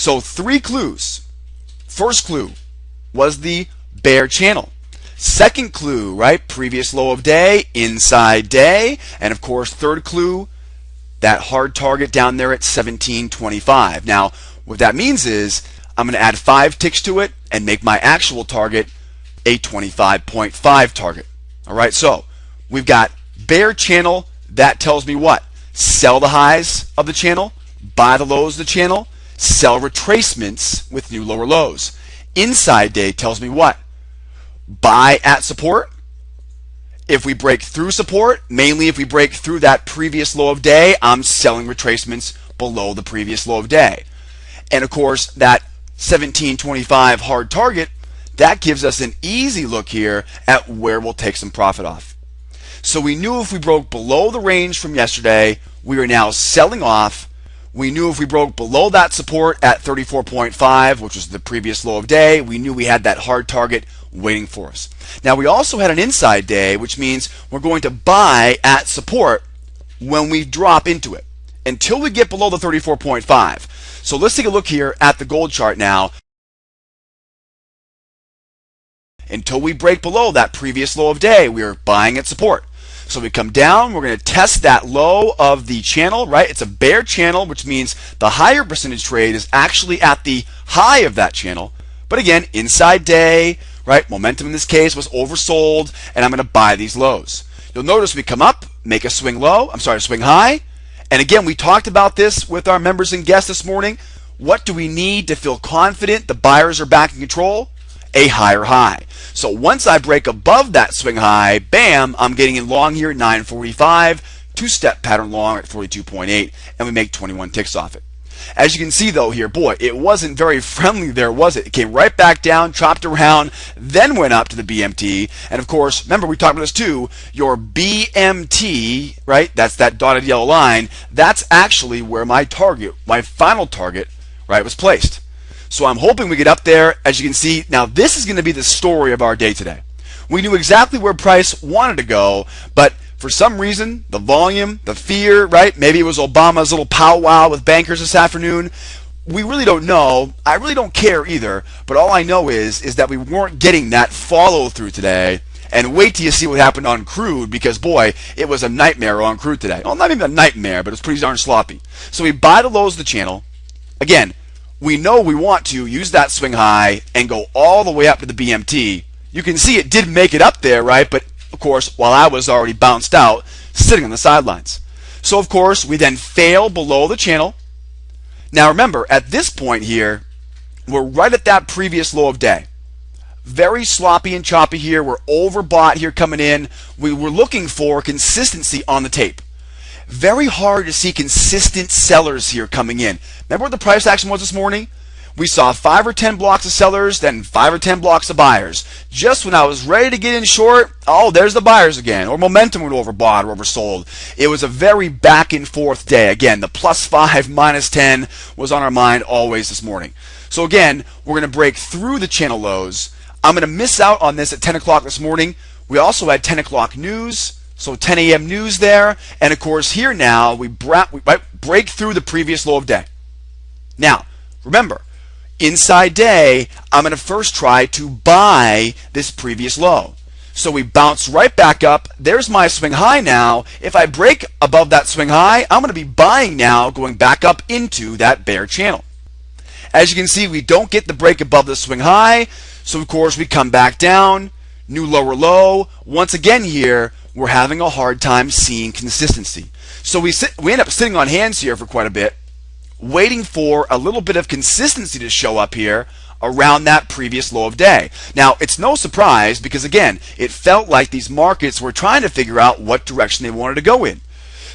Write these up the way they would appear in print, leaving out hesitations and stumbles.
So 3 clues. First clue was the bear channel. Second clue, right? Previous low of day, inside day. And of course, third clue, that hard target down there at 1725. Now, what that means is I'm going to add 5 ticks to it and make my actual target a 25.5 target. All right, so we've got bear channel. That tells me what? Sell the highs of the channel, buy the lows of the channel, sell retracements with new lower lows. Inside day tells me what? Buy at support. If we break through support, mainly if we break through that previous low of day, I'm selling retracements below the previous low of day. And of course, that 1725 hard target, that gives us an easy look here at where we'll take some profit off. So we knew if we broke below the range from yesterday, we are now selling off. We knew if we broke below that support at 34.5, which was the previous low of day, we knew we had that hard target waiting for us. Now we also had an inside day, which means we're going to buy at support when we drop into it until we get below the 34.5. So let's take a look here at the gold chart now. Until we break below that previous low of day, we are buying at support. So we come down, we're going to test that low of the channel, right? It's a bear channel, which means the higher percentage trade is actually at the high of that channel. But again, inside day, right? Momentum in this case was oversold, and I'm going to buy these lows. You'll notice we come up, make a swing low, swing high. And again, we talked about this with our members and guests this morning. What do we need to feel confident the buyers are back in control? A higher high. So once I break above that swing high, bam, I'm getting in long here at 945, 2-step pattern long at 42.8, and we make 21 ticks off it. As you can see though here, boy, it wasn't very friendly there, was it? It came right back down, chopped around, then went up to the BMT. And of course, remember we talked about this too, your BMT, right? That's that dotted yellow line. That's actually where my target, my final target, right, was placed. So I'm hoping we get up there. As you can see, now this is going to be the story of our day today. We knew exactly where price wanted to go, but for some reason, the volume, the fear, right? Maybe it was Obama's little powwow with bankers this afternoon. We really don't know. I really don't care either. But all I know is that we weren't getting that follow through today. And wait till you see what happened on crude, because boy, it was a nightmare on crude today. Well, not even a nightmare, but it was pretty darn sloppy. So we buy the lows of the channel. Again, we know we want to use that swing high and go all the way up to the BMT. You can see it did make it up there, right? But of course, while I was already bounced out, sitting on the sidelines. So of course, we then fail below the channel. Now remember, at this point here, we're right at that previous low of day. Very sloppy and choppy here. We're overbought here coming in. We were looking for consistency on the tape. Very hard to see consistent sellers here coming in. Remember what the price action was this morning? We saw 5 or 10 blocks of sellers, then 5 or 10 blocks of buyers. Just when I was ready to get in short, oh, there's the buyers again. Or momentum went overbought or oversold. It was a very back and forth day. Again, the +5, -10 was on our mind always this morning. So again, we're going to break through the channel lows. I'm going to miss out on this at 10 o'clock this morning. We also had 10 o'clock news. So 10 a.m. news there. And of course, here now, we break through the previous low of day. Now, remember, inside day, I'm going to first try to buy this previous low. So we bounce right back up. There's my swing high now. If I break above that swing high, I'm going to be buying now, going back up into that bear channel. As you can see, we don't get the break above the swing high. So of course, we come back down, new lower low. Once again here, we're having a hard time seeing consistency. So we end up sitting on hands here for quite a bit, waiting for a little bit of consistency to show up here around that previous low of day. Now, it's no surprise because, again, it felt like these markets were trying to figure out what direction they wanted to go in.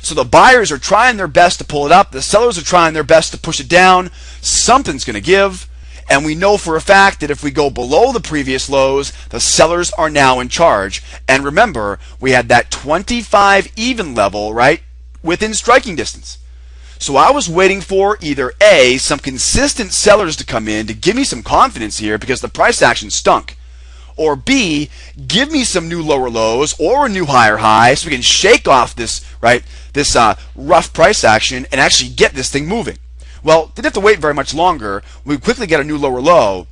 So the buyers are trying their best to pull it up. The sellers are trying their best to push it down. Something's going to give. And we know for a fact that if we go below the previous lows, the sellers are now in charge. And remember, we had that 25 even level, right, within striking distance. So I was waiting for either A, some consistent sellers to come in to give me some confidence here because the price action stunk, or B, give me some new lower lows or a new higher high so we can shake off this, right, this rough price action and actually get this thing moving. Well, didn't have to wait very much longer. We quickly get a new lower low.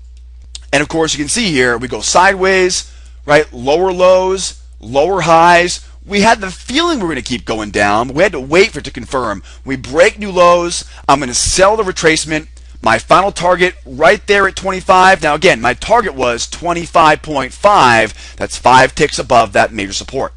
And of course, you can see here, we go sideways, right? Lower lows, lower highs. We had the feeling we were going to keep going down, but we had to wait for it to confirm. We break new lows. I'm going to sell the retracement. My final target right there at 25. Now again, my target was 25.5. That's 5 ticks above that major support.